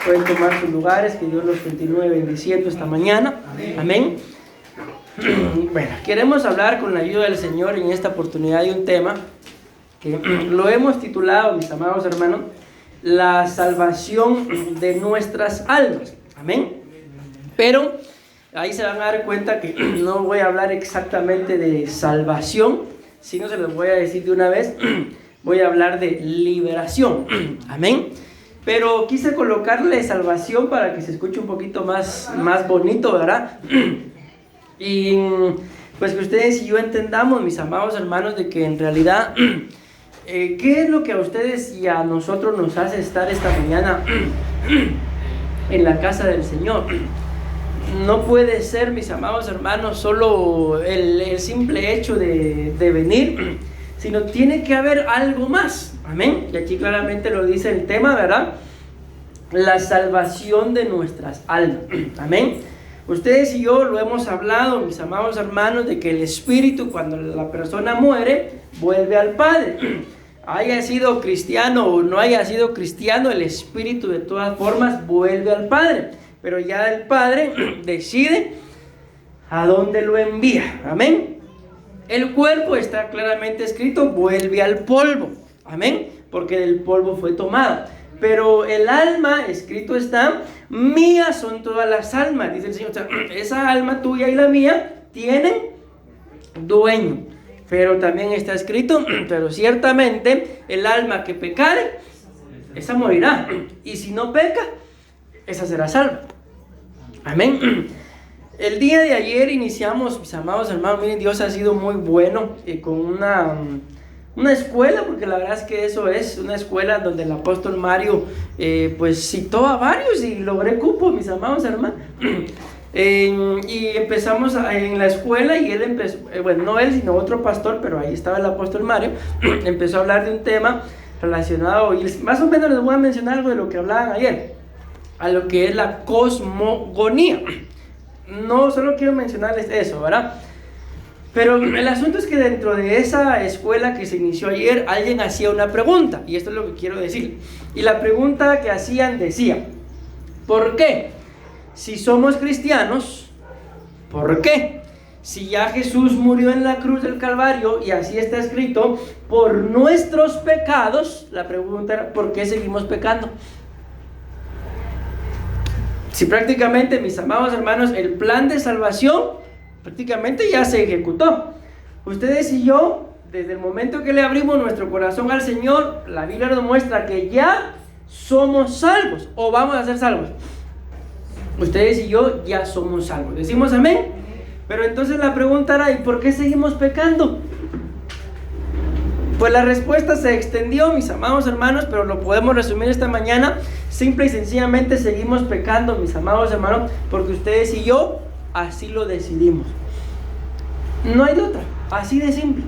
Pueden tomar sus lugares, que Dios los continúe bendiciendo esta mañana. Amén. Bueno, queremos hablar con la ayuda del Señor en esta oportunidad de un tema que lo hemos titulado, mis amados hermanos, la salvación de nuestras almas. Amén. Pero ahí se van a dar cuenta que no voy a hablar exactamente de salvación, sino se los voy a decir de una vez, voy a hablar de liberación. Amén. Pero quise colocarle salvación para que se escuche un poquito más bonito, ¿verdad? Y pues que ustedes y yo entendamos, mis amados hermanos, de que en realidad, ¿qué es lo que a ustedes y a nosotros nos hace estar esta mañana en la casa del Señor? No puede ser, mis amados hermanos, solo el simple hecho de venir, sino tiene que haber algo más. Amén. Y aquí claramente lo dice el tema, ¿verdad? La salvación de nuestras almas. Amén. Ustedes y yo lo hemos hablado, mis amados hermanos, de que el espíritu, cuando la persona muere, vuelve al Padre. Haya sido cristiano o no haya sido cristiano, el espíritu de todas formas vuelve al Padre. Pero ya el Padre decide a dónde lo envía. Amén. El cuerpo está claramente escrito, vuelve al polvo. Amén. Porque del polvo fue tomado. Pero el alma, escrito está, mías son todas las almas. Dice el Señor, o sea, esa alma tuya y la mía tienen dueño. Pero también está escrito, pero ciertamente el alma que pecare, esa morirá. Y si no peca, esa será salva. Amén. El día de ayer iniciamos, mis amados hermanos, miren, Dios ha sido muy bueno con una escuela, porque la verdad es que eso es una escuela donde el apóstol Mario pues citó a varios y logré cupo, mis amados hermanos. Y empezamos en la escuela y él empezó, bueno, no él sino otro pastor, pero ahí estaba el apóstol Mario, empezó a hablar de un tema relacionado, y más o menos les voy a mencionar algo de lo que hablaban ayer, a lo que es la cosmogonía. No solo quiero mencionarles eso, ¿verdad? Pero el asunto es que dentro de esa escuela que se inició ayer, alguien hacía una pregunta, y esto es lo que quiero decir. Y la pregunta que hacían decía, ¿por qué? Si somos cristianos, ¿por qué? Si ya Jesús murió en la cruz del Calvario, y así está escrito, por nuestros pecados, la pregunta era, ¿por qué seguimos pecando? Si prácticamente, mis amados hermanos, el plan de salvación prácticamente ya se ejecutó. Ustedes y yo, desde el momento que le abrimos nuestro corazón al Señor, la Biblia nos muestra que ya somos salvos, o vamos a ser salvos. Ustedes y yo ya somos salvos. ¿Decimos amén? Pero entonces la pregunta era, ¿y por qué seguimos pecando? Pues la respuesta se extendió, mis amados hermanos, pero lo podemos resumir esta mañana. Simple y sencillamente seguimos pecando, mis amados hermanos, porque ustedes y yo así lo decidimos. No hay de otra, así de simple.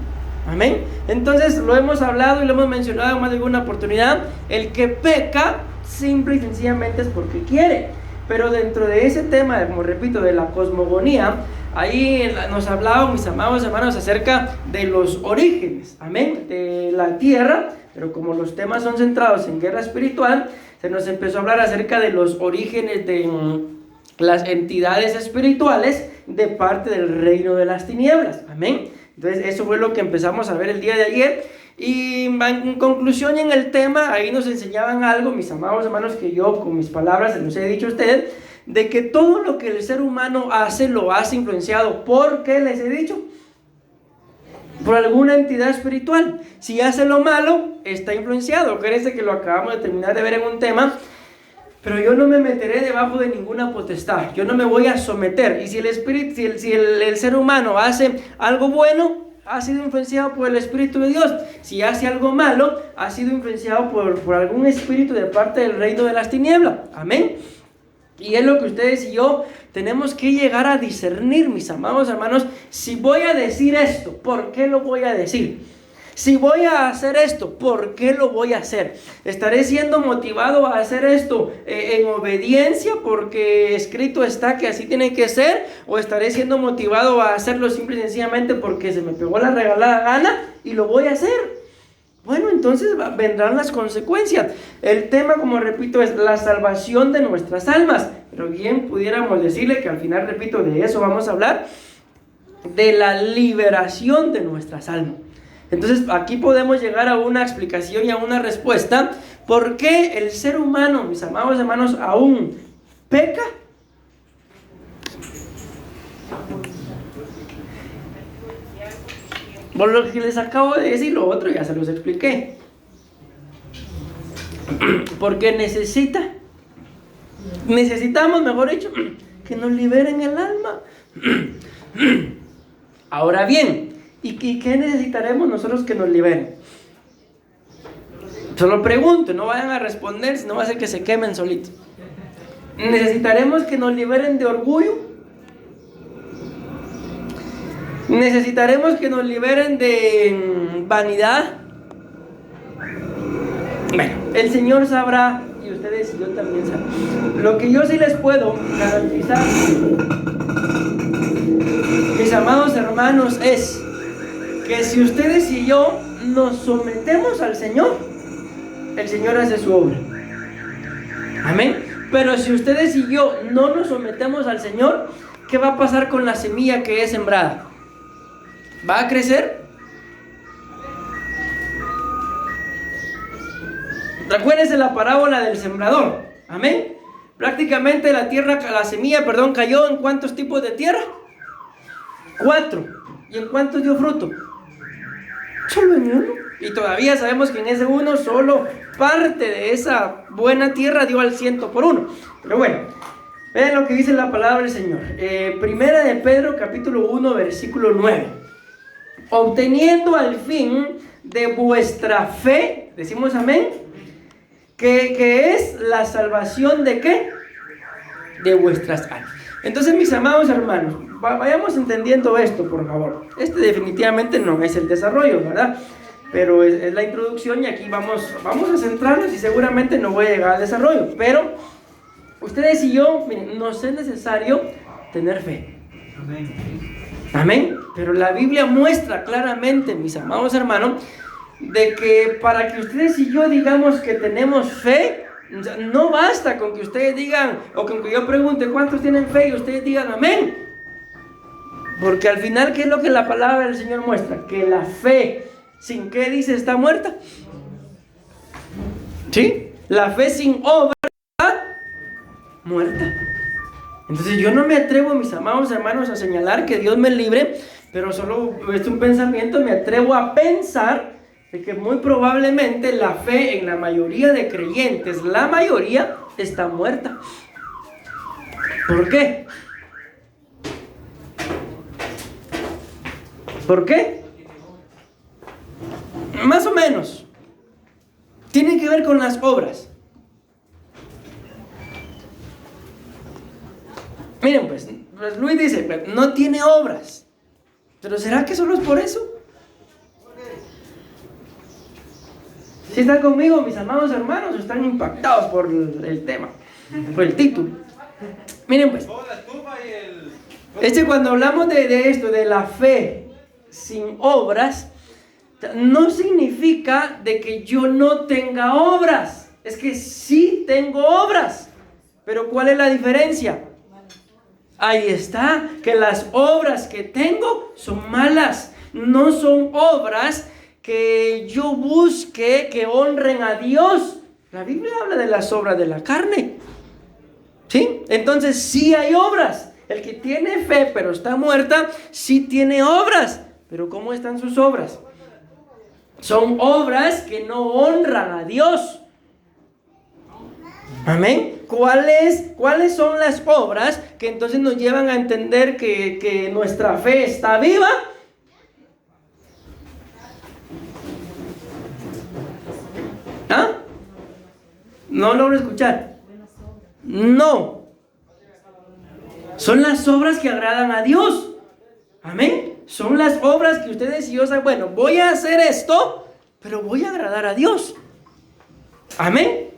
Amén. Entonces lo hemos hablado y lo hemos mencionado en más de alguna oportunidad. El que peca, simple y sencillamente es porque quiere. Pero dentro de ese tema, como repito, de la cosmogonía, ahí nos hablaba, mis amados hermanos, acerca de los orígenes, amén, de la tierra. Pero como los temas son centrados en guerra espiritual, se nos empezó a hablar acerca de los orígenes de las entidades espirituales de parte del reino de las tinieblas. Amén. Entonces eso fue lo que empezamos a ver el día de ayer. Y en conclusión en el tema, ahí nos enseñaban algo, mis amados hermanos, que yo con mis palabras se los he dicho a ustedes, de que todo lo que el ser humano hace, lo hace influenciado. ¿Por qué les he dicho? Por alguna entidad espiritual. Si hace lo malo, está influenciado. Acuérdense que lo acabamos de terminar de ver en un tema. Pero yo no me meteré debajo de ninguna potestad. Yo no me voy a someter. Y si el espíritu, si el ser humano hace algo bueno, ha sido influenciado por el Espíritu de Dios. Si hace algo malo, ha sido influenciado por algún espíritu de parte del reino de las tinieblas. Amén. Y es lo que ustedes y yo tenemos que llegar a discernir, mis amados hermanos. Si voy a decir esto, ¿por qué lo voy a decir? Si voy a hacer esto, ¿por qué lo voy a hacer? ¿Estaré siendo motivado a hacer esto en obediencia porque escrito está que así tiene que ser? ¿O estaré siendo motivado a hacerlo simple y sencillamente porque se me pegó la regalada gana y lo voy a hacer? bueno, entonces vendrán las consecuencias. El tema, como repito, es la salvación de nuestras almas. Pero bien pudiéramos decirle que al final, repito, de eso vamos a hablar, de la liberación de nuestras almas. Entonces aquí podemos llegar a una explicación y a una respuesta. ¿Por qué el ser humano, mis amados hermanos, aún peca? Por lo que les acabo de decir, lo otro ya se los expliqué. Porque necesitamos, mejor dicho, que nos liberen el alma. Ahora bien, ¿y qué necesitaremos nosotros que nos liberen? Solo pregunto, no vayan a responder, si no va a ser que se quemen solitos. ¿Necesitaremos que nos liberen de orgullo? ¿Necesitaremos que nos liberen de vanidad? Bueno, el Señor sabrá, y ustedes y yo también sabrán. Lo que yo sí les puedo garantizar, mis amados hermanos, es que si ustedes y yo nos sometemos al Señor, el Señor hace su obra. Amén. Pero si ustedes y yo no nos sometemos al Señor, ¿qué va a pasar con la semilla que es sembrada? ¿Va a crecer? Recuérdense la parábola del sembrador. Amén. Prácticamente la semilla, cayó en ¿cuántos tipos de tierra? 4. ¿Y en cuántos dio fruto? Solo en uno. Y todavía sabemos que en ese uno solo parte de esa buena tierra dio al 100 por 1. Pero bueno, vean lo que dice la palabra del Señor. Primera de Pedro, capítulo 1, versículo 9. Obteniendo al fin de vuestra fe, decimos amén, que es la salvación de ¿qué? De vuestras almas. Entonces, mis amados hermanos, vayamos entendiendo esto, por favor. Este definitivamente no es el desarrollo, ¿verdad? Pero es la introducción y aquí vamos a centrarnos y seguramente no voy a llegar al desarrollo. Pero ustedes y yo, miren, nos es necesario tener fe. Amén. Pero la Biblia muestra claramente, mis amados hermanos, de que para que ustedes y yo digamos que tenemos fe, no basta con que ustedes digan, o con que yo pregunte cuántos tienen fe y ustedes digan amén. Porque al final, ¿qué es lo que la palabra del Señor muestra? Que la fe, ¿sin qué dice? Está muerta. ¿Sí? La fe sin obra está muerta. Entonces yo no me atrevo, mis amados hermanos, a señalar que Dios me libre, pero solo es un pensamiento, me atrevo a pensar de que muy probablemente la fe en la mayoría de creyentes, la mayoría, está muerta. ¿Por qué? ¿Por qué? Más o menos. Tiene que ver con las obras. Miren pues Luis dice, no tiene obras. ¿Pero será que solo es por eso? ¿Sí están conmigo, mis amados hermanos, o están impactados por el tema, por el título? Miren pues, cuando hablamos de esto, de la fe sin obras, no significa de que yo no tenga obras. Es que sí tengo obras. Pero ¿cuál es la diferencia? Ahí está, que las obras que tengo son malas. No son obras que yo busque que honren a Dios. La Biblia habla de las obras de la carne. ¿Sí? Entonces sí hay obras. El que tiene fe pero está muerta, sí tiene obras. Pero ¿cómo están sus obras? Son obras que no honran a Dios. Amén. ¿Cuáles son las obras que entonces nos llevan a entender que nuestra fe está viva? ¿Ah? No logro escuchar. No. Son las obras que agradan a Dios. Amén. Son las obras que ustedes y yo saben, bueno, voy a hacer esto, pero voy a agradar a Dios. Amén.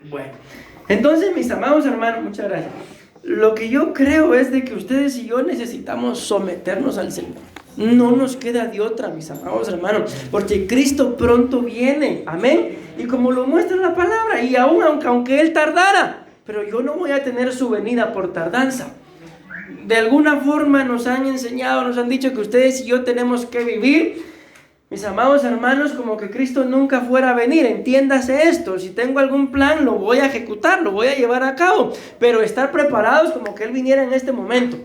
Bueno, entonces mis amados hermanos, muchas gracias. Lo que yo creo es de que ustedes y yo necesitamos someternos al Señor. No nos queda de otra, mis amados hermanos, porque Cristo pronto viene, amén. Y como lo muestra la palabra, y aunque Él tardara, pero yo no voy a tener su venida por tardanza. De alguna forma nos han enseñado, nos han dicho que ustedes y yo tenemos que vivir, mis amados hermanos, como que Cristo nunca fuera a venir. Entiéndase esto: si tengo algún plan, lo voy a ejecutar, lo voy a llevar a cabo, pero estar preparados como que Él viniera en este momento.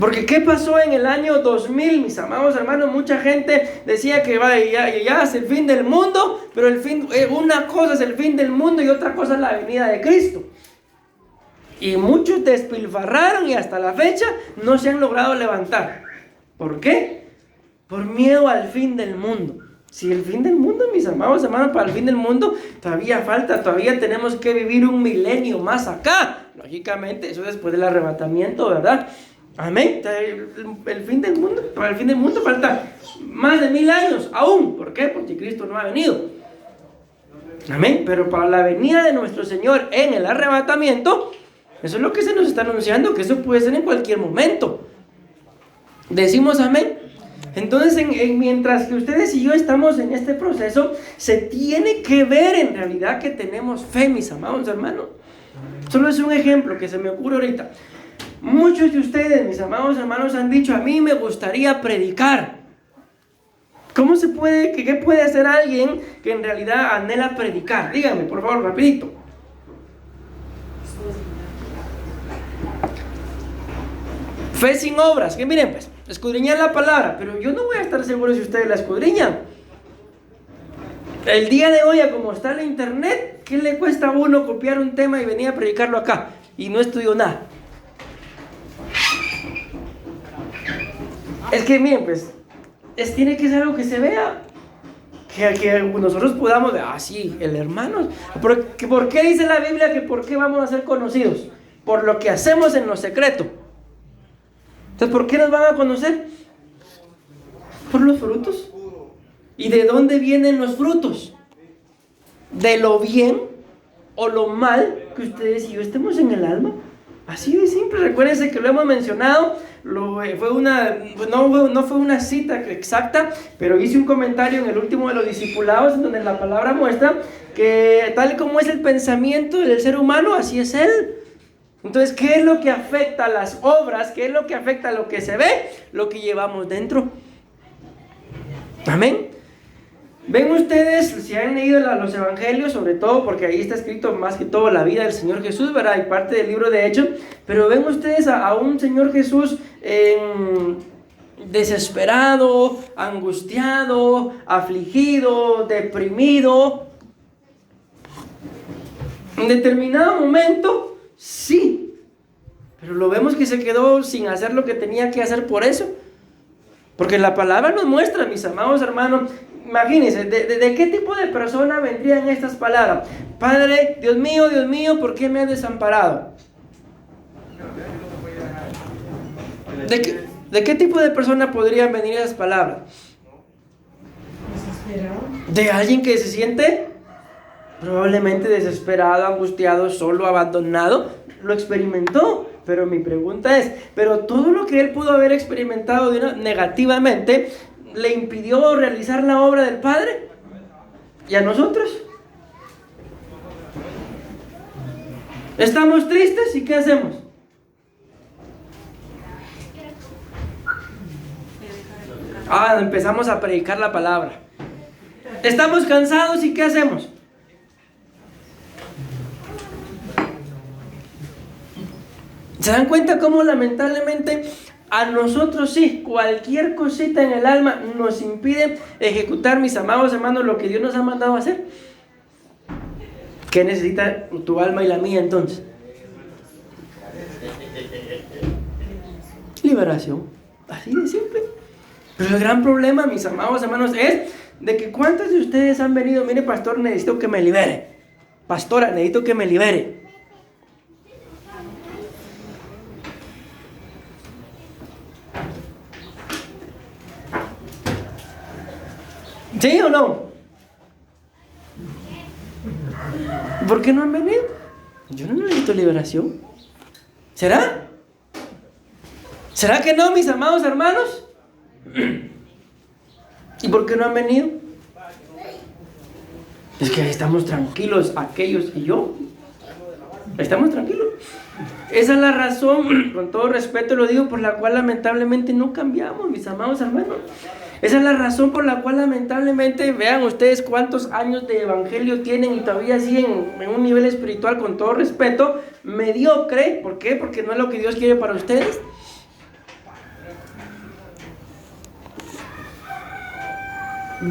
Porque ¿qué pasó en el año 2000, mis amados hermanos? Mucha gente decía que ya es el fin del mundo, pero una cosa es el fin del mundo y otra cosa es la venida de Cristo. Y muchos despilfarraron y hasta la fecha no se han logrado levantar. ¿Por qué? Por miedo al fin del mundo. Si el fin del mundo, mis amados hermanos, para el fin del mundo todavía falta, todavía tenemos que vivir un milenio más acá. Lógicamente, eso después del arrebatamiento, ¿verdad? Amén. El fin del mundo, para el fin del mundo falta más de 1000 años aún. ¿Por qué? Porque Cristo no ha venido. Amén. Pero para la venida de nuestro Señor en el arrebatamiento, eso es lo que se nos está anunciando, que eso puede ser en cualquier momento. Decimos amén. Entonces, mientras que ustedes y yo estamos en este proceso, se tiene que ver en realidad que tenemos fe, mis amados hermanos. Solo es un ejemplo que se me ocurre ahorita. Muchos de ustedes, mis amados hermanos, han dicho: a mí me gustaría predicar. ¿Cómo se puede, qué puede hacer alguien que en realidad anhela predicar? Díganme, por favor, rapidito. Fe sin obras. Que miren, pues, escudriñar la palabra, pero yo no voy a estar seguro si ustedes la escudriñan. El día de hoy, como está el internet, ¿qué le cuesta a uno copiar un tema y venir a predicarlo acá? Y no estudió nada. Es que miren, pues, tiene que ser algo que se vea, que nosotros podamos ver. Sí, el hermano. ¿Por qué dice la Biblia que por qué vamos a ser conocidos? Por lo que hacemos en lo secreto. Entonces, ¿por qué nos van a conocer? Por los frutos. ¿Y de dónde vienen los frutos? De lo bien o lo mal que ustedes y yo estemos en el alma. Así de simple. Recuérdense que lo hemos mencionado. No fue una cita exacta, pero hice un comentario en el último de los discipulados, en donde la palabra muestra que tal como es el pensamiento del ser humano, así es él. Entonces, ¿qué es lo que afecta a las obras? ¿Qué es lo que afecta a lo que se ve? Lo que llevamos dentro. Amén. Ven ustedes, si han leído los evangelios, sobre todo porque ahí está escrito más que todo la vida del Señor Jesús, ¿verdad? Y parte del libro de Hechos. Pero ven ustedes a un Señor Jesús desesperado, angustiado, afligido, deprimido. En determinado momento, sí, pero lo vemos que se quedó sin hacer lo que tenía que hacer por eso. Porque la palabra nos muestra, mis amados hermanos. Imagínense, ¿de qué tipo de persona vendrían estas palabras? Padre, Dios mío, ¿por qué me has desamparado? ¿De qué tipo de persona podrían venir esas palabras? ¿De alguien que se siente probablemente desesperado, angustiado, solo, abandonado? Lo experimentó. Pero mi pregunta es, ¿pero todo lo que él pudo haber experimentado negativamente le impidió realizar la obra del Padre? ¿Y a nosotros? ¿Estamos tristes y qué hacemos? Empezamos a predicar la palabra. ¿Estamos cansados y qué hacemos? ¿Se dan cuenta cómo lamentablemente a nosotros sí, cualquier cosita en el alma nos impide ejecutar, mis amados hermanos, lo que Dios nos ha mandado a hacer? ¿Qué necesita tu alma y la mía entonces? Liberación, así de simple. Pero el gran problema, mis amados hermanos, es de que ¿cuántos de ustedes han venido? Mire, pastor, necesito que me libere. Pastora, necesito que me libere. ¿Sí o no? ¿Por qué no han venido? Yo no necesito liberación. ¿Será? ¿Será que no, mis amados hermanos? ¿Y por qué no han venido? Es que estamos tranquilos, aquellos y yo. Estamos tranquilos. Esa es la razón, con todo respeto lo digo, por la cual lamentablemente no cambiamos, mis amados hermanos. Esa es la razón por la cual lamentablemente, vean ustedes cuántos años de evangelio tienen y todavía siguen en un nivel espiritual, con todo respeto, mediocre. ¿Por qué? Porque no es lo que Dios quiere para ustedes.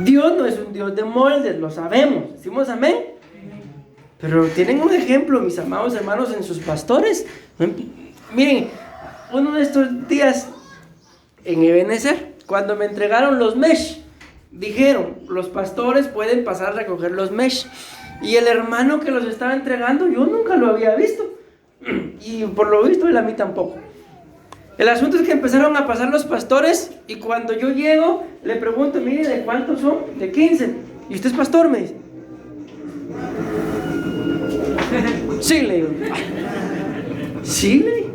Dios no es un Dios de moldes, lo sabemos. ¿Decimos amén? Pero tienen un ejemplo, mis amados hermanos, en sus pastores. Miren, uno de estos días en Ebenezer, cuando me entregaron los mesh, dijeron, los pastores pueden pasar a recoger los mesh. Y el hermano que los estaba entregando, yo nunca lo había visto. Y por lo visto, él a mí tampoco. El asunto es que empezaron a pasar los pastores y cuando yo llego, le pregunto, mire, ¿de cuántos son? De 15. ¿Y usted es pastor? Me dice. Sí, le digo. Sí, le digo.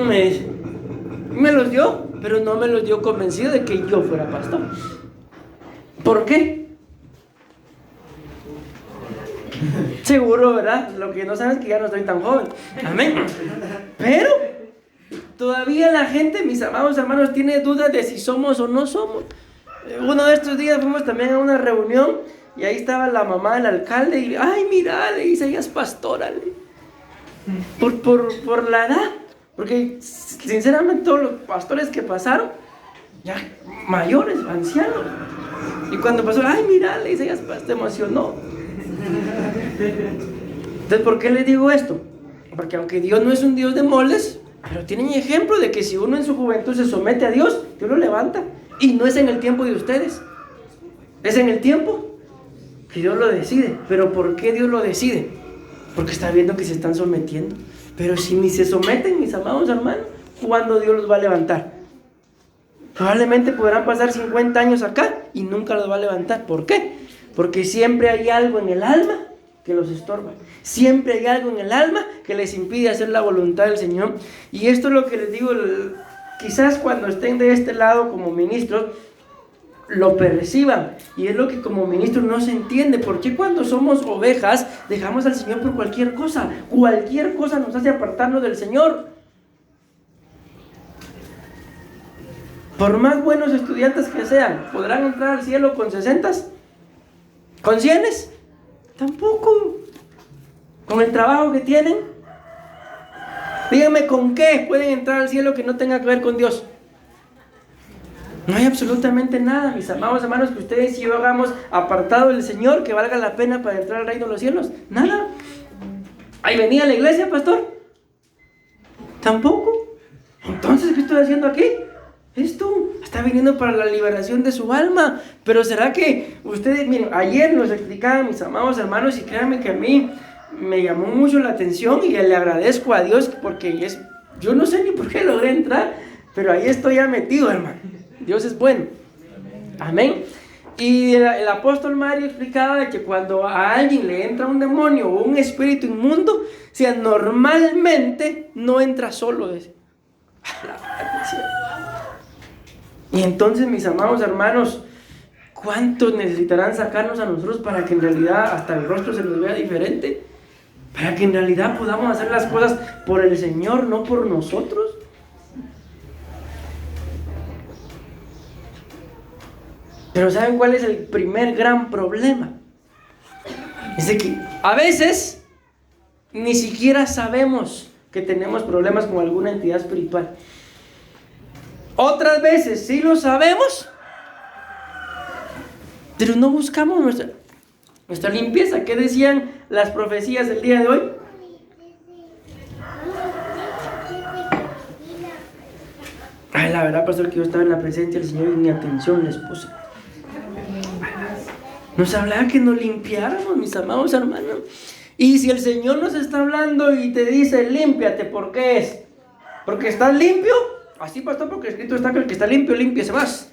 Me dice. Me los dio, pero no me los dio convencido de que yo fuera pastor. ¿Por qué? Seguro, ¿verdad? Lo que no saben es que ya no estoy tan joven. Amén. Pero todavía la gente, mis amados hermanos, tiene dudas de si somos o no somos. Uno de estos días fuimos también a una reunión y ahí estaba la mamá del alcalde y, ay, mira, le dice, ella es pastora. Por la edad. Porque sinceramente todos los pastores que pasaron, ya mayores, ancianos. Y cuando pasó, ay, mira, le dice, ella es pastora, se emocionó. Entonces, ¿por qué les digo esto? Porque aunque Dios no es un Dios de moldes, pero tienen ejemplo de que si uno en su juventud se somete a Dios, Dios lo levanta. Y no es en el tiempo de ustedes, es en el tiempo que Dios lo decide. ¿Pero por qué Dios lo decide? Porque está viendo que se están sometiendo. Pero si ni se someten, mis amados hermanos, ¿cuándo Dios los va a levantar? Probablemente podrán pasar 50 años acá y nunca los va a levantar. ¿Por qué? Porque siempre hay algo en el alma que los estorba. Siempre hay algo en el alma que les impide hacer la voluntad del Señor. Y esto es lo que les digo, quizás cuando estén de este lado como ministros, lo perciban. Y es lo que como ministros no se entiende. ¿Por qué cuando somos ovejas dejamos al Señor por cualquier cosa? Cualquier cosa nos hace apartarnos del Señor. Por más buenos estudiantes que sean, ¿podrán entrar al cielo con 60? ¿Con 100? Tampoco. ¿Con el trabajo que tienen? Díganme, ¿con qué pueden entrar al cielo que no tenga que ver con Dios? No hay absolutamente nada, mis amados hermanos, que ustedes y yo hagamos apartado del Señor que valga la pena para entrar al reino de los cielos. Nada. ¿Ahí venía a la iglesia, pastor? Tampoco. Entonces, ¿qué estoy haciendo aquí? Esto está viniendo para la liberación de su alma. Pero será que ustedes, miren, ayer nos explicaban mis amados hermanos, y créanme que a mí me llamó mucho la atención y le agradezco a Dios porque yo no sé ni por qué logré entrar, pero ahí estoy ya metido, hermano. Dios es bueno. Amén. Y el apóstol Mario explicaba de que cuando a alguien le entra un demonio o un espíritu inmundo, o sea, normalmente no entra solo. Y entonces, mis amados hermanos, ¿cuántos necesitarán sacarnos a nosotros para que en realidad hasta el rostro se nos vea diferente? Para que en realidad podamos hacer las cosas por el Señor, no por nosotros. Pero ¿saben cuál es el primer gran problema? Es de que a veces ni siquiera sabemos que tenemos problemas con alguna entidad espiritual. Otras veces sí lo sabemos, pero no buscamos nuestra limpieza. ¿Qué decían las profecías del día de hoy? Ay, la verdad, pastor, que yo estaba en la presencia del Señor y ni atención les puse. Nos hablaba que nos limpiáramos, mis amados hermanos. Y si el Señor nos está hablando y te dice, límpiate, ¿por qué es? ¿Porque estás limpio? Así, pastor, porque escrito está que el que está limpio, límpiese más.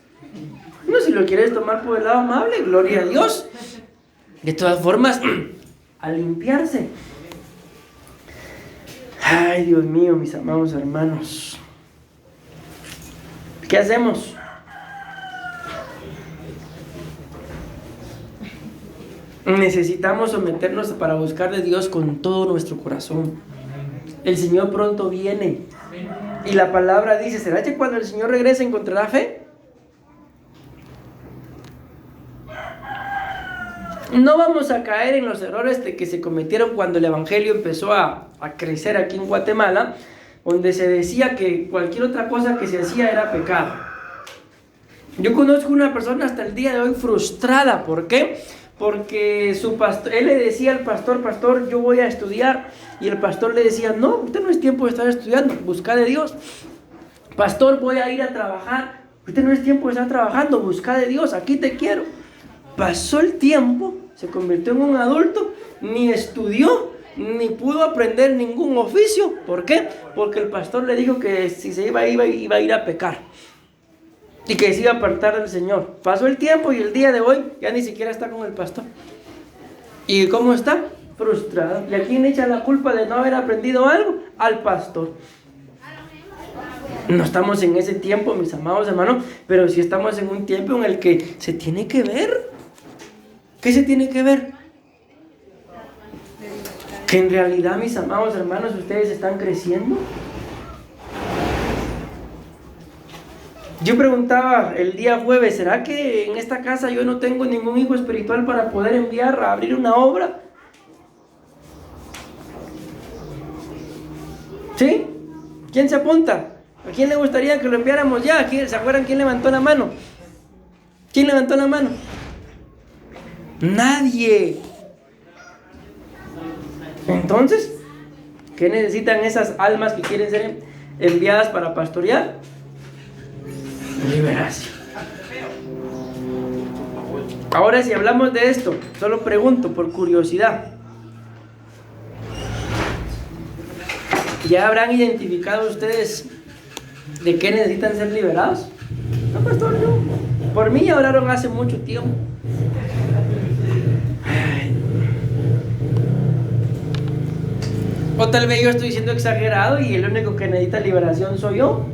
No, si lo quieres tomar por el lado amable, gloria a Dios. De todas formas, a limpiarse. Ay, Dios mío, mis amados hermanos. ¿Qué hacemos? Necesitamos someternos para buscar de Dios con todo nuestro corazón. El Señor pronto viene. Y la palabra dice, ¿será que cuando el Señor regrese encontrará fe? No vamos a caer en los errores de que se cometieron cuando el Evangelio empezó a crecer aquí en Guatemala, donde se decía que cualquier otra cosa que se hacía era pecado. Yo conozco una persona hasta el día de hoy frustrada. ¿Por qué? Porque su pastor, él le decía al pastor, pastor, yo voy a estudiar. Y el pastor le decía, no, usted no es tiempo de estar estudiando, busca de Dios. Pastor, voy a ir a trabajar. Usted no es tiempo de estar trabajando, busca de Dios, aquí te quiero. Pasó el tiempo, se convirtió en un adulto, ni estudió, ni pudo aprender ningún oficio. ¿Por qué? Porque el pastor le dijo que si se iba a ir a pecar. Y que se iba a apartar del Señor. Pasó el tiempo y el día de hoy ya ni siquiera está con el pastor. ¿Y cómo está? Frustrado. ¿Y a quién echa la culpa de no haber aprendido algo? Al pastor. No estamos en ese tiempo, mis amados hermanos, pero sí estamos en un tiempo en el que se tiene que ver. ¿Qué se tiene que ver? Que en realidad, mis amados hermanos, ustedes están creciendo. Yo preguntaba el día jueves, ¿será que en esta casa yo no tengo ningún hijo espiritual para poder enviar a abrir una obra? ¿Sí? ¿Quién se apunta? ¿A quién le gustaría que lo enviáramos ya? ¿Se acuerdan quién levantó la mano? ¿Quién levantó la mano? Nadie. Entonces, ¿qué necesitan esas almas que quieren ser enviadas para pastorear? Liberación. Ahora, si hablamos de esto, solo pregunto por curiosidad, ¿ya habrán identificado ustedes de qué necesitan ser liberados? No, pastor, no. Por mí ya oraron hace mucho tiempo. O tal vez yo estoy siendo exagerado y el único que necesita liberación soy yo.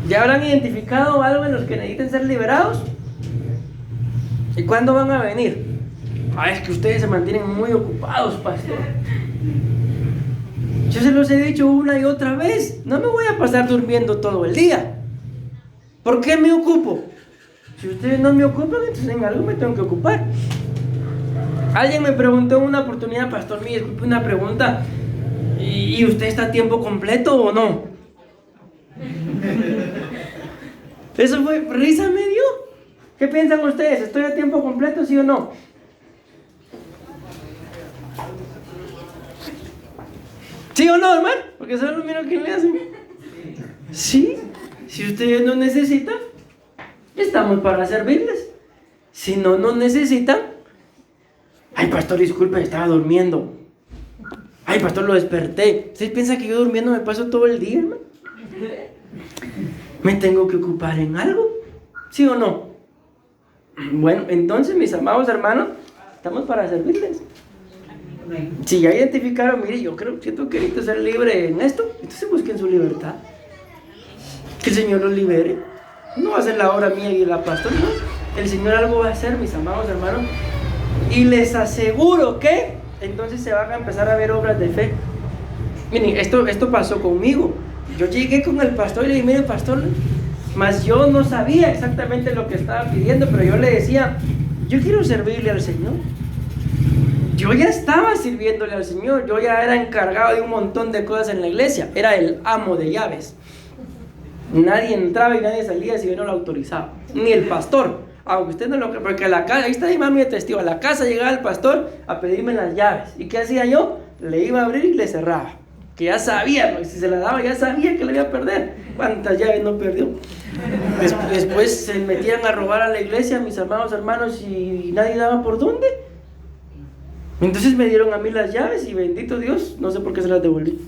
¿Ya habrán identificado algo en los que necesiten ser liberados? ¿Y cuándo van a venir? Es que ustedes se mantienen muy ocupados, pastor. Yo se los he dicho una y otra vez. No me voy a pasar durmiendo todo el día. ¿Por qué me ocupo? Si ustedes no me ocupan, entonces en algo me tengo que ocupar. Alguien me preguntó en una oportunidad, pastor, mire, disculpe una pregunta. ¿Y usted está a tiempo completo o no? Eso fue, risa me dio. ¿Qué piensan ustedes? ¿Estoy a tiempo completo, sí o no? ¿Sí o no, hermano? Porque solo miro quién le hacen. Sí, si ustedes no necesitan, estamos para servirles. Si no nos necesitan, ay, pastor, disculpe, estaba durmiendo. Ay, pastor, lo desperté. ¿Usted piensa que yo durmiendo me paso todo el día, hermano? ¿Me tengo que ocupar en algo? ¿Sí o no? Bueno, entonces, mis amados hermanos, estamos para servirles. Si ya identificaron, mire, yo siento que necesito ser libre en esto, entonces busquen su libertad. Que el Señor los libere. No va a ser la obra mía y la pastor, no. El Señor algo va a hacer, mis amados hermanos. Y les aseguro que entonces se van a empezar a ver obras de fe. Miren, esto pasó conmigo. Yo llegué con el pastor y le dije, mire, pastor, mas yo no sabía exactamente lo que estaba pidiendo, pero yo le decía, yo quiero servirle al Señor. Yo ya estaba sirviéndole al Señor, yo ya era encargado de un montón de cosas en la iglesia, era el amo de llaves. Nadie entraba y nadie salía si yo no lo autorizaba, ni el pastor, aunque usted no lo cree, porque a la casa, ahí está mi mami de testigo, a la casa llegaba el pastor a pedirme las llaves. ¿Y qué hacía yo? Le iba a abrir y le cerraba. Que ya sabía, ¿no? Si se la daba, ya sabía que le iba a perder. ¿Cuántas llaves no perdió? Después se metían a robar a la iglesia, mis amados hermanos, y nadie daba por dónde. Entonces me dieron a mí las llaves y bendito Dios, no sé por qué se las devolví.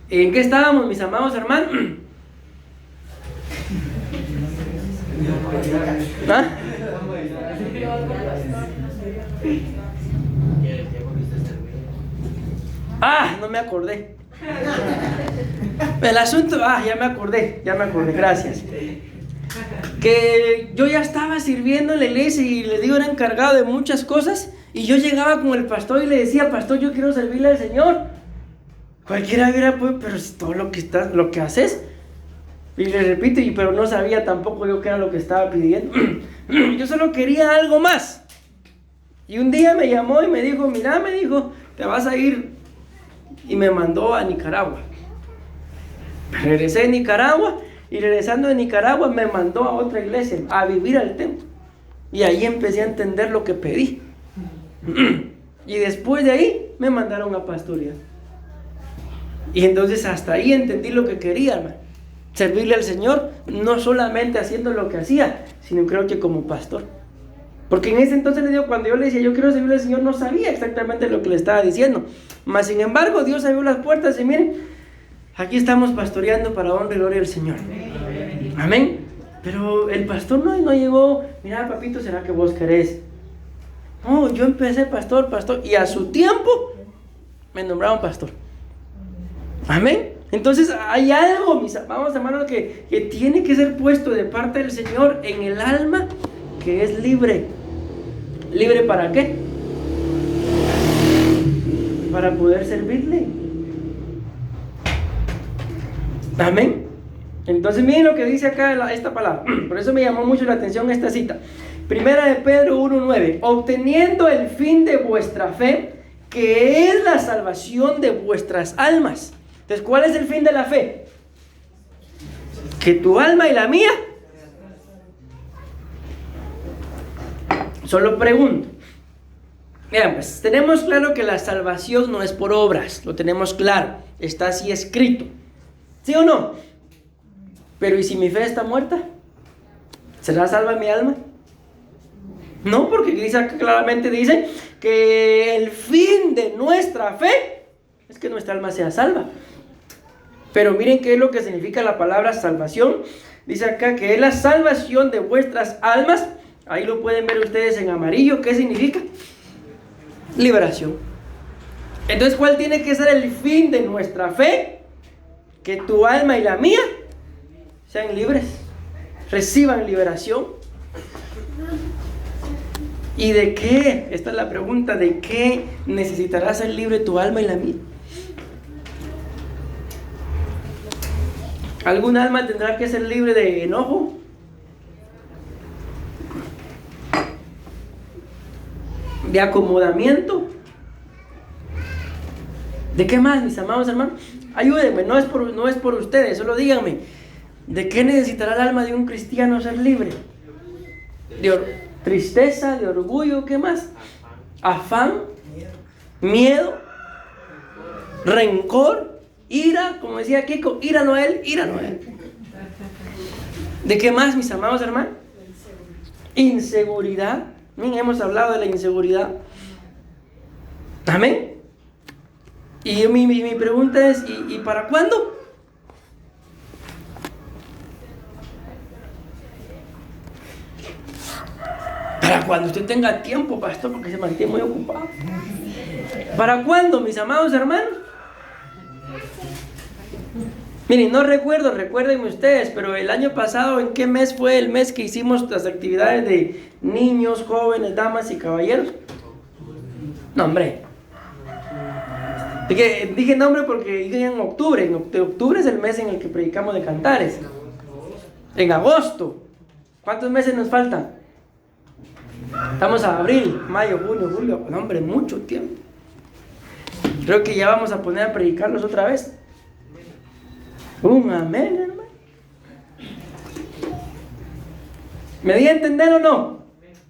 ¿En qué estábamos, mis amados hermanos? ¿Ah? No me acordé. El asunto, ya me acordé, gracias. Que yo ya estaba sirviendo en la iglesia y le digo, era encargado de muchas cosas. Y yo llegaba con el pastor y le decía, pastor, yo quiero servirle al Señor. Cualquiera hubiera, pues, pero si todo lo que haces. Y le repito, pero no sabía tampoco yo qué era lo que estaba pidiendo. Yo solo quería algo más. Y un día me llamó y me dijo, mira, me dijo, te vas a ir. Y me mandó a Nicaragua. Regresé a Nicaragua y regresando de Nicaragua me mandó a otra iglesia, a vivir al templo. Y ahí empecé a entender lo que pedí. Y después de ahí me mandaron a pastorear. Y entonces hasta ahí entendí lo que quería, hermano. Servirle al Señor, no solamente haciendo lo que hacía, sino creo que como pastor. Porque en ese entonces, cuando yo le decía, yo quiero servirle al Señor, no sabía exactamente lo que le estaba diciendo. Mas sin embargo, Dios abrió las puertas y miren, aquí estamos pastoreando para honra y gloria al Señor. Amén. Pero el pastor no llegó, mira, papito, ¿será que vos querés? No, yo empecé pastor, y a su tiempo me nombraron pastor. Amén. Entonces hay algo, mis amados hermanos, que tiene que ser puesto de parte del Señor en el alma, que es libre. ¿Libre para qué? Para poder servirle. Amén. Entonces miren lo que dice acá esta palabra. Por eso me llamó mucho la atención esta cita. Primera de Pedro 1:9. Obteniendo el fin de vuestra fe, que es la salvación de vuestras almas. Entonces, ¿cuál es el fin de la fe? Que tu alma y la mía. Solo pregunto. Vean, pues tenemos claro que la salvación no es por obras. Lo tenemos claro. Está así escrito. ¿Sí o no? Pero ¿y si mi fe está muerta? ¿Será salva mi alma? No, porque claramente dice que el fin de nuestra fe es que nuestra alma sea salva. Pero miren qué es lo que significa la palabra salvación. Dice acá que es la salvación de vuestras almas. Ahí lo pueden ver ustedes en amarillo. ¿Qué significa? Liberación. Entonces, ¿cuál tiene que ser el fin de nuestra fe? Que tu alma y la mía sean libres, reciban liberación. ¿Y de qué? Esta es la pregunta. ¿De qué necesitará ser libre tu alma y la mía? ¿Algún alma tendrá que ser libre de enojo? ¿De acomodamiento? ¿De qué más, mis amados hermanos? Ayúdenme, no es por ustedes, solo díganme. ¿De qué necesitará el alma de un cristiano ser libre? ¿De tristeza, de orgullo, qué más? ¿Afán? ¿Miedo? ¿Rencor? ¿Ira? Como decía Kiko, ira no a él. ¿De qué más, mis amados hermanos? Inseguridad. Hemos hablado de la inseguridad. Amén. Y mi pregunta es, ¿y para cuándo? Para cuando usted tenga tiempo, pastor, porque se mantiene muy ocupado. ¿Para cuándo, mis amados hermanos? Miren, no recuérdenme ustedes, pero el año pasado, ¿en qué mes fue el mes que hicimos las actividades de niños, jóvenes, damas y caballeros? No, hombre. Dije nombre porque dije en octubre. En octubre es el mes en el que predicamos de cantares. En agosto. ¿Cuántos meses nos faltan? Estamos a abril, mayo, junio, julio. No, hombre, mucho tiempo. Creo que ya vamos a poner a predicarlos otra vez. Un amén, hermano. ¿Me di a entender o no?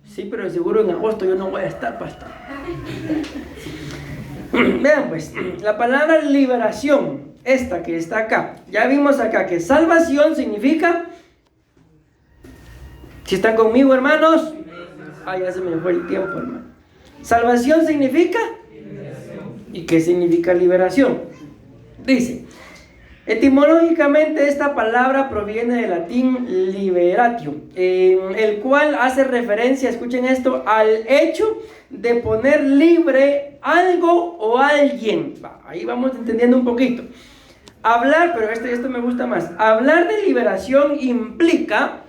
Sí, pero seguro en agosto yo no voy a estar, pastor. Vean pues, la palabra liberación, esta que está acá. Ya vimos acá que salvación significa... ¿Si están conmigo, hermanos? Ya se me fue el tiempo, hermano. Salvación significa... ¿Y qué significa liberación? Dice... Etimológicamente esta palabra proviene del latín liberatio, el cual hace referencia, escuchen esto, al hecho de poner libre algo o alguien. Ahí vamos entendiendo un poquito. Hablar, pero esto me gusta más. Hablar de liberación implica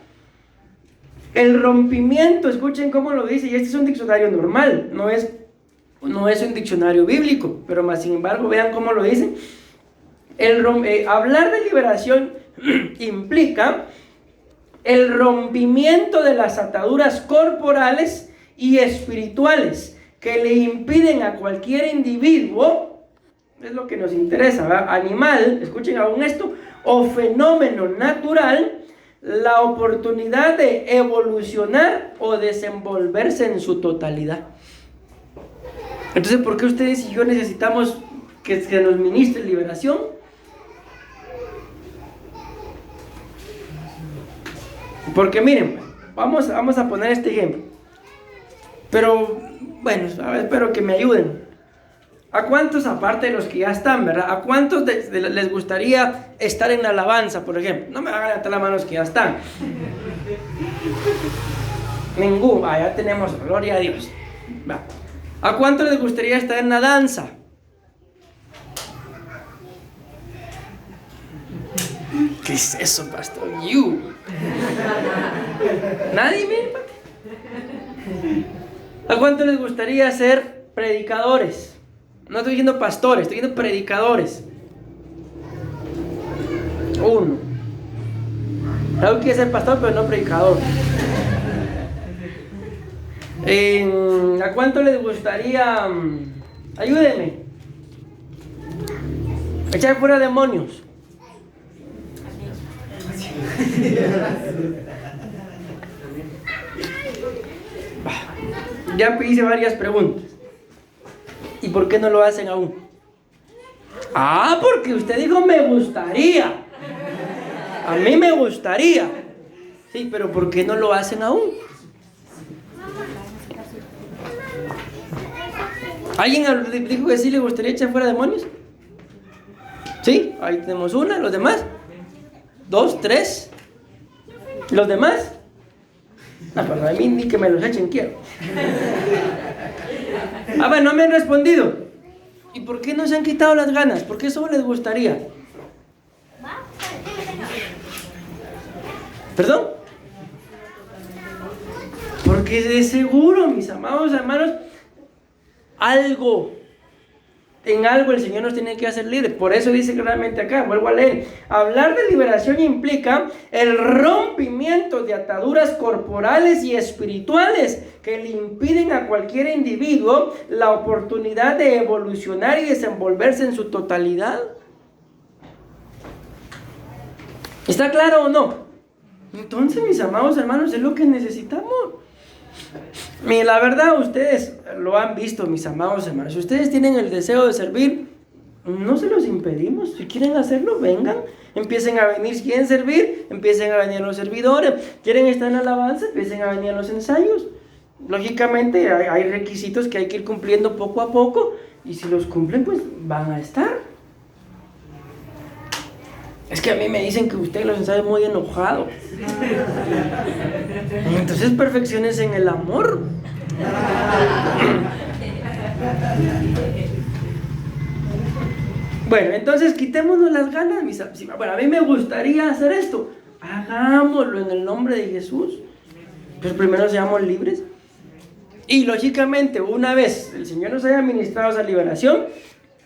el rompimiento, escuchen cómo lo dice, y este es un diccionario normal, no es un diccionario bíblico, pero más sin embargo, vean cómo lo dice. Hablar de liberación implica el rompimiento de las ataduras corporales y espirituales que le impiden a cualquier individuo, es lo que nos interesa, ¿verdad? Animal, escuchen aún esto, o fenómeno natural, la oportunidad de evolucionar o desenvolverse en su totalidad. Entonces, ¿por qué ustedes y yo necesitamos que nos ministre liberación? Porque miren, vamos a poner este ejemplo. Pero, bueno, espero que me ayuden. ¿A cuántos, aparte de los que ya están, verdad? ¿A cuántos les gustaría estar en la alabanza, por ejemplo? No me hagan levantar las manos que ya están. Ninguno. Ya tenemos, gloria a Dios. Va. ¿A cuántos les gustaría estar en la danza? ¿Qué es eso, pastor? ¿Nadie, ¿A cuántos les gustaría ser predicadores? No estoy diciendo pastores, estoy diciendo predicadores. Uno. Claro que quiere ser pastor, pero no predicador. ¿A cuánto les gustaría? Ayúdenme. Echar fuera demonios. Ya hice varias preguntas. ¿Y por qué no lo hacen aún? Porque usted dijo me gustaría. A mí me gustaría. Sí, pero ¿por qué no lo hacen aún? ¿Alguien dijo que sí le gustaría echar fuera demonios? ¿Sí? Ahí tenemos una. ¿Los demás? 2, 3. ¿Los demás? Para mí ni que me los echen quiero. No me han respondido. ¿Y por qué no se han quitado las ganas? ¿Por qué solo les gustaría? ¿Perdón? Porque de seguro, mis amados hermanos, en algo el Señor nos tiene que hacer libres. Por eso dice claramente acá, vuelvo a leer: hablar de liberación implica el rompimiento de ataduras corporales y espirituales que le impiden a cualquier individuo la oportunidad de evolucionar y desenvolverse en su totalidad. ¿Está claro o no? Entonces, mis amados hermanos, es lo que necesitamos. Mira, la verdad, ustedes lo han visto, mis amados hermanos. Si ustedes tienen el deseo de servir, no se los impedimos. Si quieren hacerlo, vengan. Empiecen a venir. Si quieren servir, empiecen a venir los servidores. Quieren estar en alabanza, empiecen a venir a los ensayos. Lógicamente, hay requisitos que hay que ir cumpliendo poco a poco. Y si los cumplen, pues van a estar. Es que a mí me dicen que usted los ensaya muy enojado. Entonces perfecciones en el amor. Bueno, entonces quitémonos las ganas. Bueno, a mí me gustaría hacer esto. Hagámoslo en el nombre de Jesús. Pero primero seamos libres. Y lógicamente, una vez el Señor nos haya ministrado esa liberación,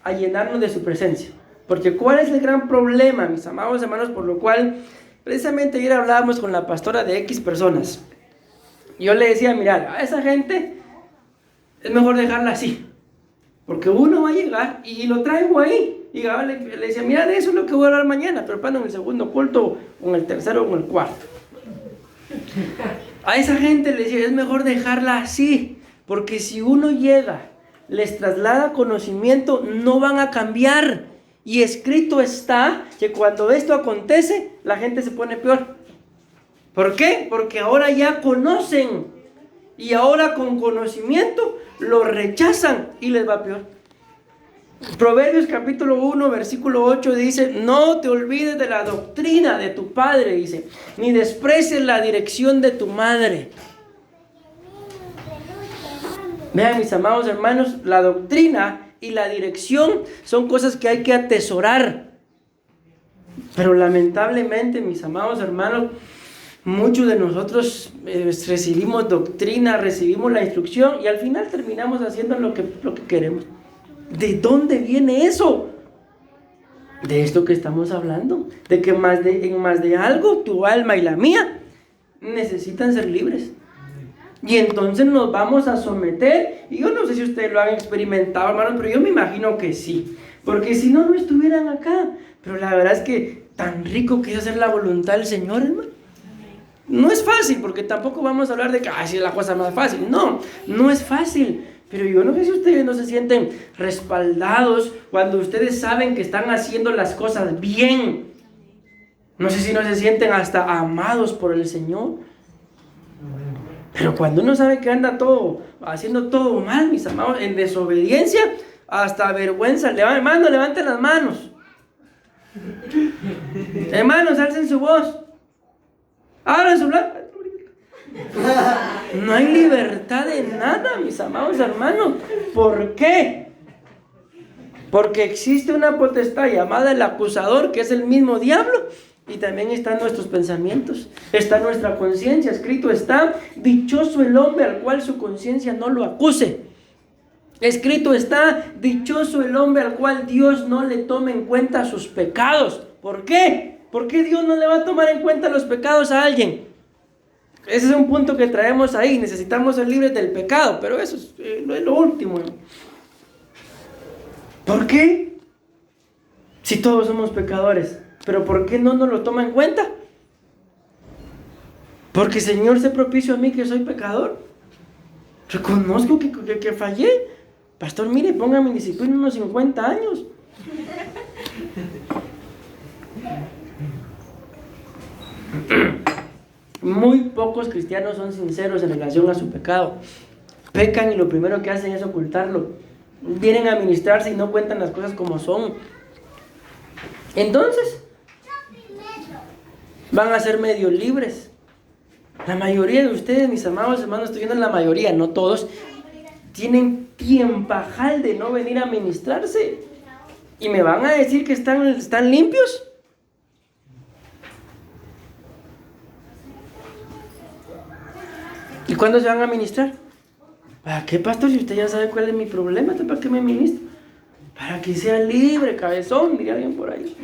a llenarnos de su presencia. Porque ¿cuál es el gran problema, mis amados hermanos? Por lo cual, precisamente ayer hablábamos con la pastora de X personas. Yo le decía, mira, a esa gente es mejor dejarla así. Porque uno va a llegar y lo traigo ahí. Y le decía, mira, de eso es lo que voy a hablar mañana, pero en el segundo culto, o en el tercero, o en el cuarto. A esa gente le decía, es mejor dejarla así. Porque si uno llega, les traslada conocimiento, no van a cambiar. Y escrito está que cuando esto acontece, la gente se pone peor. ¿Por qué? Porque ahora ya conocen. Y ahora con conocimiento lo rechazan y les va peor. Proverbios capítulo 1, versículo 8 dice: no te olvides de la doctrina de tu padre, dice, ni desprecies la dirección de tu madre. Vean, mis amados hermanos, la doctrina y la dirección son cosas que hay que atesorar. Pero lamentablemente, mis amados hermanos, muchos de nosotros recibimos doctrina, recibimos la instrucción y al final terminamos haciendo lo que queremos. ¿De dónde viene eso? De esto que estamos hablando, de que en más de algo tu alma y la mía necesitan ser libres. Y entonces nos vamos a someter, y yo no sé si ustedes lo han experimentado, hermanos, pero yo me imagino que sí, porque si no, no estuvieran acá. Pero la verdad es que tan rico que es hacer la voluntad del Señor, hermano. No es fácil, porque tampoco vamos a hablar de que es la cosa más fácil. No, no es fácil. Pero yo no sé si ustedes no se sienten respaldados cuando ustedes saben que están haciendo las cosas bien. No sé si no se sienten hasta amados por el Señor. Pero cuando uno sabe que anda haciendo todo mal, mis amados, en desobediencia, hasta vergüenza. Hermano, levanten las manos. Hermanos, alcen su voz. Abran su blanco. No hay libertad de nada, mis amados hermanos. ¿Por qué? Porque existe una potestad llamada el acusador, que es el mismo diablo, y también están nuestros pensamientos, está nuestra conciencia. Escrito está: dichoso el hombre al cual su conciencia no lo acuse. Escrito está: dichoso el hombre al cual Dios no le tome en cuenta sus pecados. ¿Por qué? ¿Por qué Dios no le va a tomar en cuenta los pecados a alguien? Ese es un punto que traemos ahí. Necesitamos ser libres del pecado, pero eso es lo último. ¿Por qué? Si todos somos pecadores, ¿pero por qué no nos lo toma en cuenta? Porque Señor, sé propicio a mí que soy pecador. Reconozco que fallé. Pastor, mire, póngame en disciplina unos 50 años. Muy pocos cristianos son sinceros en relación a su pecado. Pecan y lo primero que hacen es ocultarlo. Vienen a ministrarse y no cuentan las cosas como son. Entonces, van a ser medio libres. La mayoría de ustedes, mis amados hermanos, estoy viendo la mayoría, no todos, tienen tiempajal de no venir a ministrarse. ¿Y me van a decir que están limpios? ¿Y cuándo se van a ministrar? ¿Para qué, pastor? Si usted ya sabe cuál es mi problema, ¿para qué me ministro? Para que sea libre, cabezón, diría alguien por ahí.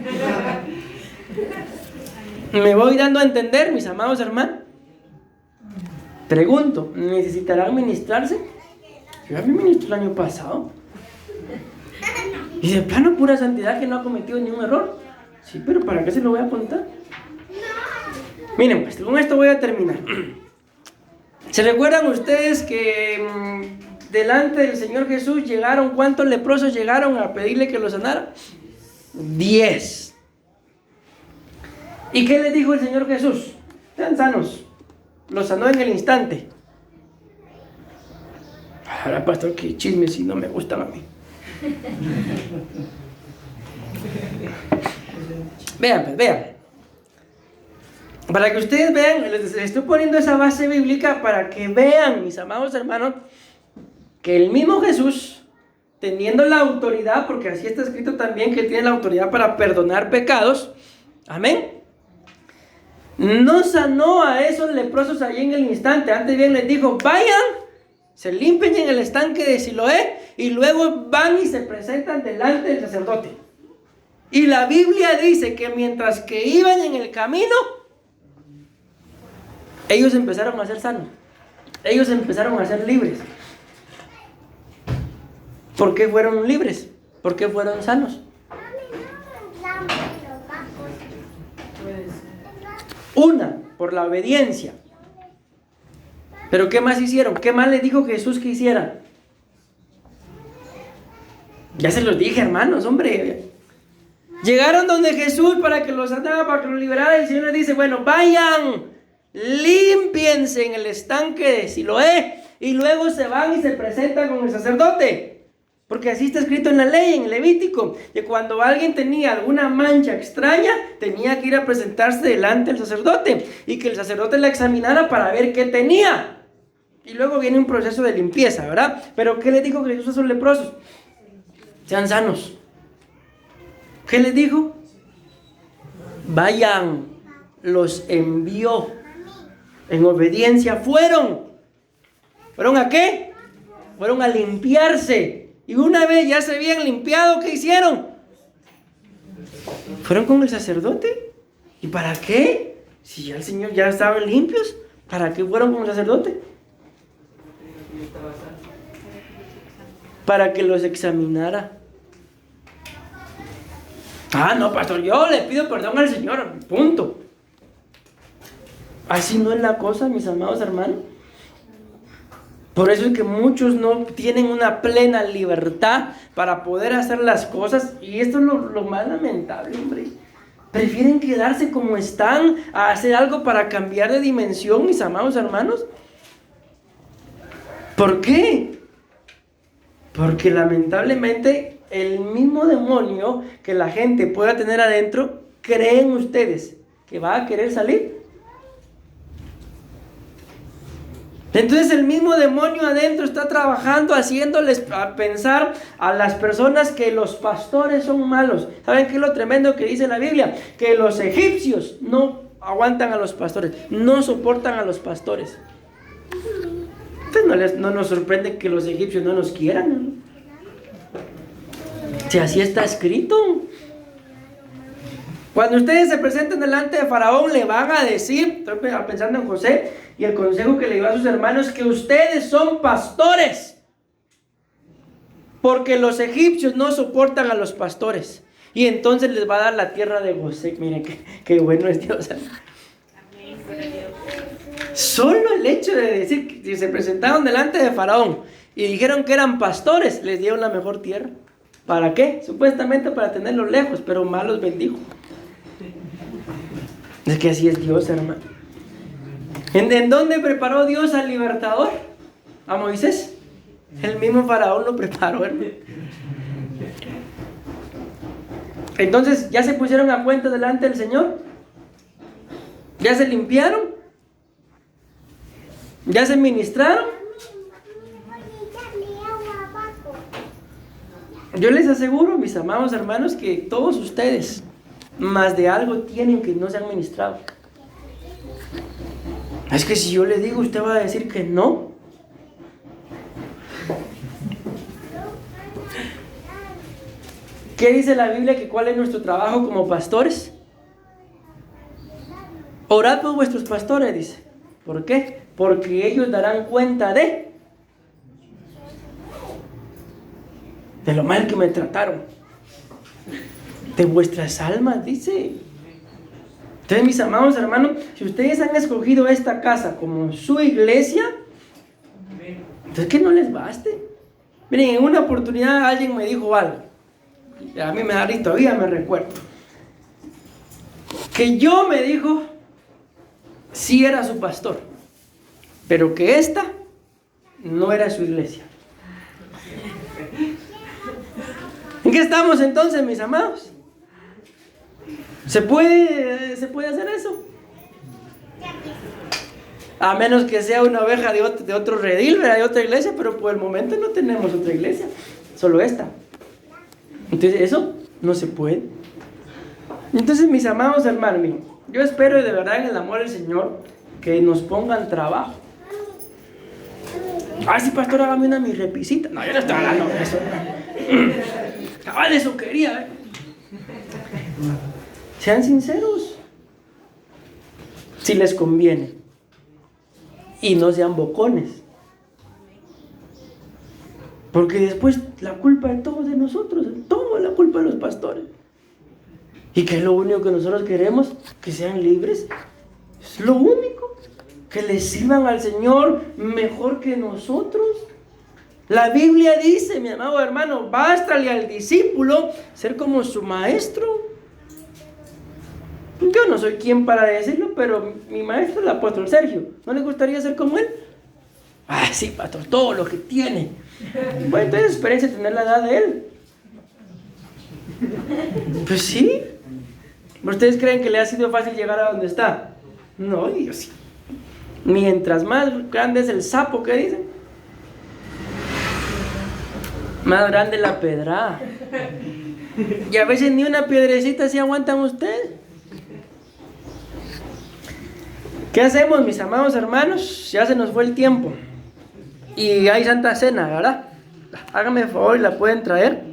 ¿Me voy dando a entender, mis amados hermanos? Pregunto, ¿necesitarán ministrarse? Yo ya me ministré el año pasado. Y de plano pura santidad, que no ha cometido ningún error. Sí, pero ¿para qué se lo voy a contar? Miren, pues con esto voy a terminar. ¿Se recuerdan ustedes que delante del Señor Jesús llegaron, cuántos leprosos llegaron a pedirle que los sanara? 10. ¿Y qué les dijo el Señor Jesús? Sean sanos. Los sanó en el instante. Ahora, pastor, qué chismes si no me gustan a mí. Vean, pues, vean. Para que ustedes vean, les estoy poniendo esa base bíblica para que vean, mis amados hermanos, que el mismo Jesús, teniendo la autoridad, porque así está escrito también que él tiene la autoridad para perdonar pecados, amén, no sanó a esos leprosos ahí en el instante. Antes bien les dijo: vayan, se limpien en el estanque de Siloé, y luego van y se presentan delante del sacerdote. Y la Biblia dice que mientras que iban en el camino, ellos empezaron a ser sanos. Ellos empezaron a ser libres. ¿Por qué fueron libres? ¿Por qué fueron sanos? Una, por la obediencia. ¿Pero qué más hicieron? ¿Qué más les dijo Jesús que hicieran? Ya se los dije, hermanos, hombre. Llegaron donde Jesús para que los sanara, para que los liberara. El Señor les dice: bueno, vayan, límpiense en el estanque de Siloé, y luego se van y se presentan con el sacerdote. Porque así está escrito en la ley, en el Levítico, que cuando alguien tenía alguna mancha extraña, tenía que ir a presentarse delante del sacerdote, y que el sacerdote la examinara para ver qué tenía. Y luego viene un proceso de limpieza, ¿verdad? Pero ¿qué les dijo Jesús a esos leprosos? Sean sanos. ¿Qué les dijo? Vayan, los envió. En obediencia fueron. ¿Fueron a qué? Fueron a limpiarse. Y una vez ya se habían limpiado, ¿qué hicieron? Fueron con el sacerdote. ¿Y para qué? Si ya el Señor ya estaban limpios, ¿para qué fueron con el sacerdote? Para que los examinara. Ah, no, pastor, yo le pido perdón al Señor, punto. Así no es la cosa, mis amados hermanos. Por eso es que muchos no tienen una plena libertad para poder hacer las cosas. Y esto es lo más lamentable, hombre. Prefieren quedarse como están a hacer algo para cambiar de dimensión, mis amados hermanos. ¿Por qué? Porque lamentablemente el mismo demonio que la gente pueda tener adentro, ¿creen ustedes que va a querer salir? Entonces el mismo demonio adentro está trabajando, haciéndoles pensar a las personas que los pastores son malos. ¿Saben qué es lo tremendo que dice la Biblia? Que los egipcios no aguantan a los pastores, no soportan a los pastores. Entonces no nos sorprende que los egipcios no nos quieran, ¿no? Si así está escrito. Cuando ustedes se presenten delante de Faraón, le van a decir, estoy pensando en José, y el consejo que le dio a sus hermanos, que ustedes son pastores. Porque los egipcios no soportan a los pastores. Y entonces les va a dar la tierra de José. Miren qué bueno es Dios. Solo el hecho de decir que se presentaron delante de Faraón y dijeron que eran pastores, les dieron la mejor tierra. ¿Para qué? Supuestamente para tenerlos lejos, pero mal los bendijo. Es que así es Dios, hermano. ¿En dónde preparó Dios al libertador? ¿A Moisés? El mismo Faraón lo preparó, hermano. Entonces, ¿ya se pusieron a cuenta delante del Señor? ¿Ya se limpiaron? ¿Ya se ministraron? Yo les aseguro, mis amados hermanos, que todos ustedes, más de algo tienen que no se han ministrado. Es que si yo le digo, usted va a decir que no. ¿Qué dice la Biblia? Que cuál es nuestro trabajo como pastores. Orad por vuestros pastores, dice. ¿Por qué? Porque ellos darán cuenta de lo mal que me trataron, de vuestras almas, dice. Entonces, mis amados hermanos, si ustedes han escogido esta casa como su iglesia, entonces que no les baste. Miren, en una oportunidad alguien me dijo algo, a mí me da risa, todavía me recuerdo, que yo me dijo, sí era su pastor, pero que esta no era su iglesia. ¿En qué estamos entonces, mis amados? ¿Se puede hacer eso? A menos que sea una oveja de otro redil, de otra iglesia, pero por el momento no tenemos otra iglesia, solo esta. Entonces eso no se puede. Entonces, mis amados hermanos, miren, yo espero de verdad en el amor del Señor que nos pongan trabajo. Ah, sí, pastor, hágame una mi repisita. No, yo no estoy hablando de eso. Cabal, eso quería. Sean sinceros, si les conviene, y no sean bocones, porque después la culpa de todos de nosotros, toda la culpa de los pastores, y que es lo único que nosotros queremos, que sean libres, es lo único, que les sirvan al Señor mejor que nosotros. La Biblia dice, mi amado hermano, bástale al discípulo ser como su maestro. Yo no soy quien para decirlo, pero mi maestro, el apóstol Sergio, ¿no le gustaría ser como él? Ah, sí, pastor, todo lo que tiene. Bueno, entonces espérense tener la edad de él. Pues sí. ¿Ustedes creen que le ha sido fácil llegar a donde está? No, Dios sí. Mientras más grande es el sapo, ¿qué dicen? Más grande la pedrada. Y a veces ni una piedrecita se aguantan ustedes. ¿Qué hacemos, mis amados hermanos? Ya se nos fue el tiempo. Y hay Santa Cena, ¿verdad? Háganme el favor y la pueden traer.